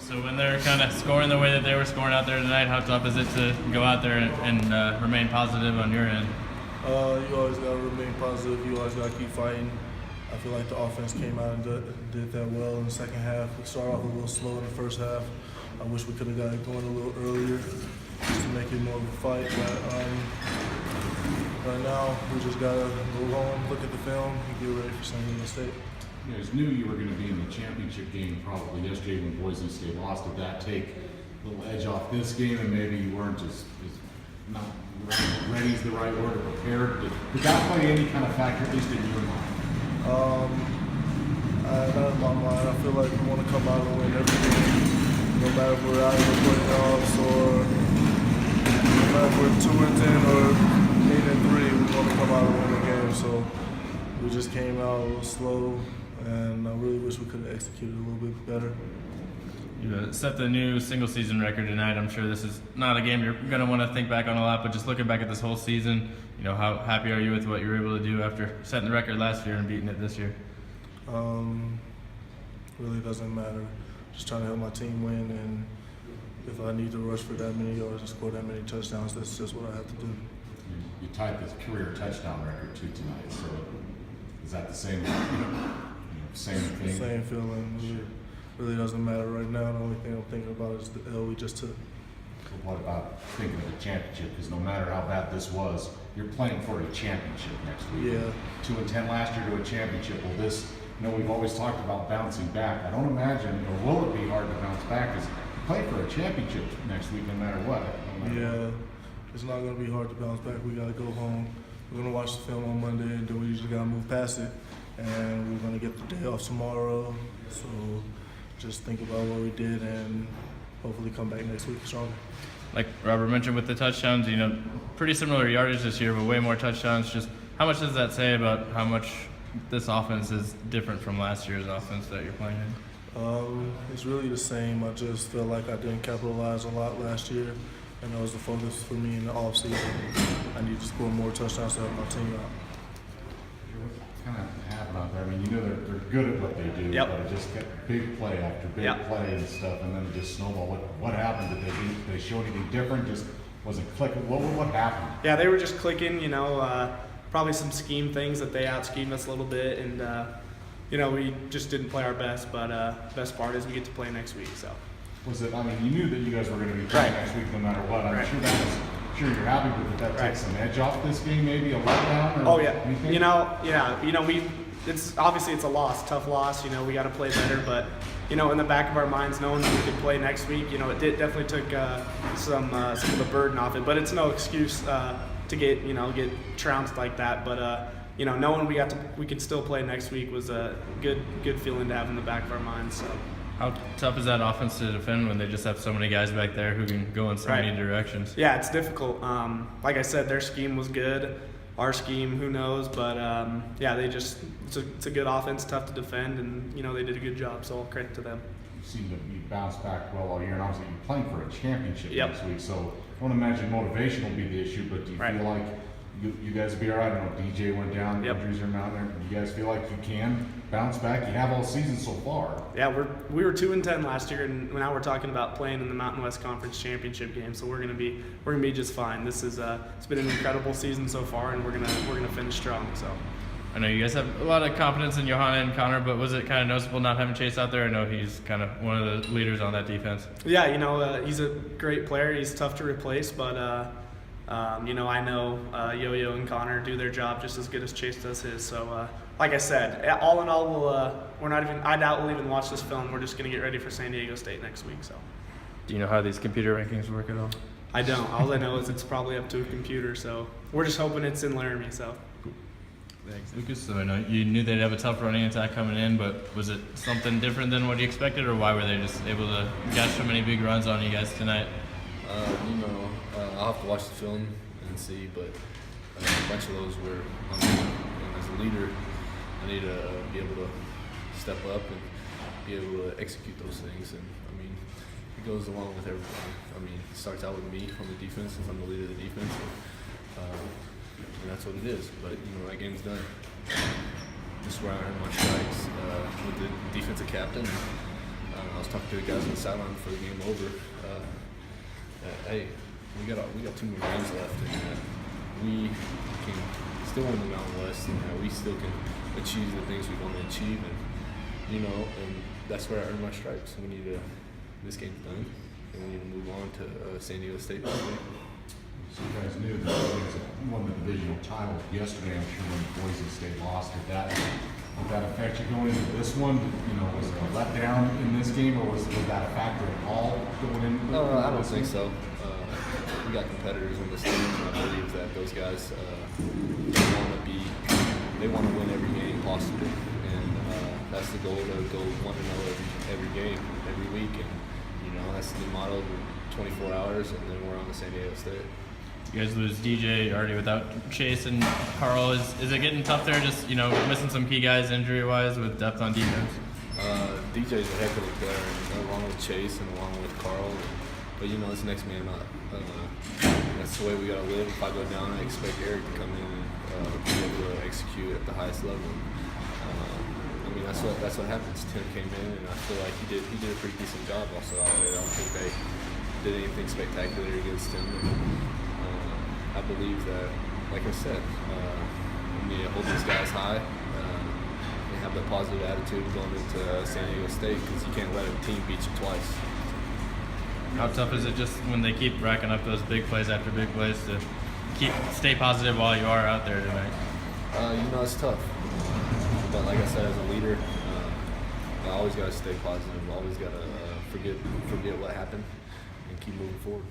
So when they're kind of scoring the way that they were scoring out there tonight, how tough is it to go out there and remain positive on your end? You always got to remain positive. You always got to keep fighting. I feel like the offense came out and did that well in the second half. We started off a little slow in the first half. I wish we could have got it going a little earlier just to make it more of a fight. But right now, we just got to go home, look at the film, and get ready for San Diego State. You guys knew you were going to be in the championship game probably yesterday when Boise State lost. Did that take a little edge off this game, and maybe you weren't as not ready is the right word, or prepared? Did that play any kind of factor, at least in your mind? Not in my mind. I feel like we want to come out and win every game, no matter if we're out of the playoffs or no matter if we're 2-10 or 8-3. We want to come out and win the game. So we just came out a little slow, and I really wish we could have executed a little bit better. You set the new single season record tonight. I'm sure this is not a game you're going to want to think back on a lot, but just looking back at this whole season, how happy are you with what you were able to do after setting the record last year and beating it this year? Really doesn't matter. Just trying to help my team win, and if I need to rush for that many yards and score that many touchdowns, that's just what I have to do. You tied the career touchdown record too tonight, so is that the same, same thing? Same feeling. It really doesn't matter right now. The only thing I'm thinking about is the L we just took. What about thinking of the championship? Because no matter how bad this was, you're playing for a championship next week. Yeah. 2-10 last year to a championship. Well, this, we've always talked about bouncing back. I don't imagine, or will it be hard to bounce back? Because you play for a championship next week no matter what. It's not going to be hard to bounce back. We got to go home. We're going to watch the film on Monday, and then we usually got to move past it. And we're going to get the day off tomorrow. So just think about what we did and hopefully come back next week stronger. Like Robert mentioned with the touchdowns, pretty similar yardage this year, but way more touchdowns. Just how much does that say about how much this offense is different from last year's offense that you're playing in? It's really the same. I just feel like I didn't capitalize a lot last year, and that was the focus for me in the offseason. I need to score more touchdowns to help my team out. What kind of happened out there? They're good at what they do, but it just kept big play after big play and stuff, and then it just snowballed. What happened? Did they show anything different? Just wasn't clicking? What happened? Yeah, they were just clicking, probably some scheme things that they out-schemed us a little bit, and we just didn't play our best, but best part is we get to play next week. So was it? You knew that you guys were going to be playing next week no matter what. I'm sure you're happy with it. That takes some edge off this game, maybe a letdown. Or anything? It's obviously it's a loss, tough loss. We got to play better, but in the back of our minds, knowing that we could play next week, it definitely took some of the burden off it. But it's no excuse to get trounced like that. But knowing we could still play next week was a good feeling to have in the back of our minds. So. How tough is that offense to defend when they just have so many guys back there who can go in so many directions? Yeah, it's difficult. Like I said, their scheme was good. Our scheme, who knows? But it's a good offense, tough to defend, and they did a good job. So all credit to them. You seem to be bounced back well all year, and obviously you're playing for a championship next week. So I don't imagine motivation will be the issue, but do you feel like you guys will be all right? I know DJ went down, injuries are out there. Do you guys feel like you can bounce back? You have all season so far. Yeah, we were 2-10 last year, and now we're talking about playing in the Mountain West Conference Championship game. So we're gonna be just fine. This is it's been an incredible season so far, and we're gonna finish strong. So. I know you guys have a lot of confidence in Johanna and Connor, but was it kind of noticeable not having Chase out there? I know he's kind of one of the leaders on that defense. Yeah, he's a great player. He's tough to replace, but I know Yo-Yo and Connor do their job just as good as Chase does his. So, like I said, all in all, I doubt we'll even watch this film. We're just going to get ready for San Diego State next week. So. Do you know how these computer rankings work at all? I don't. All I know is it's probably up to a computer. So we're just hoping it's in Laramie. So. Thanks, Lucas. So I know you knew they'd have a tough running attack coming in, but was it something different than what you expected, or why were they just able to get so many big runs on you guys tonight? I'll have to watch the film and see, but a bunch of those were on me. And as a leader, I need to be able to step up and be able to execute those things. And it goes along with everybody. It starts out with me on the defense, since I'm the leader of the defense. And that's what it is. But that game's done. This is where I earn my stripes with the defensive captain. I was talking to the guys on the sideline before the game over. Hey, we got 2 more games left, and we can still win the Mountain West, and we still can achieve the things we want to achieve, and that's where I earned my stripes. We need to. This game's done, and we need to move on to San Diego State this week. So you guys knew that you guys won the divisional title yesterday. I'm sure when Boise State lost, did that affect you going into this one? Was it a letdown in this game, or was that a factor at all going in? I don't think so. We got competitors in this team, and I believe that those guys they want to win every game possibly, and that's the goal, to go 1-0 every game, every week, and that's the motto. 24 hours, and then we're on to San Diego State. You guys lose DJ already without Chase and Carl. Is it getting tough there? Just missing some key guys injury wise with depth on defense. DJ's a heck of a player, and along with Chase and along with Carl. But it's next man up. That's the way we gotta live. If I go down, I expect Eric to come in and be able to execute at the highest level. That's what happens. Tim came in, and I feel like he did a pretty decent job also out there. I don't think they did anything spectacular against him. I believe that, like I said, we need to hold these guys high and have that positive attitude going into San Diego State, because you can't let a team beat you twice. How tough is it just when they keep racking up those big plays after big plays to stay positive while you are out there tonight? It's tough. But like I said, as a leader, I always got to stay positive. Always got to forget what happened and keep moving forward.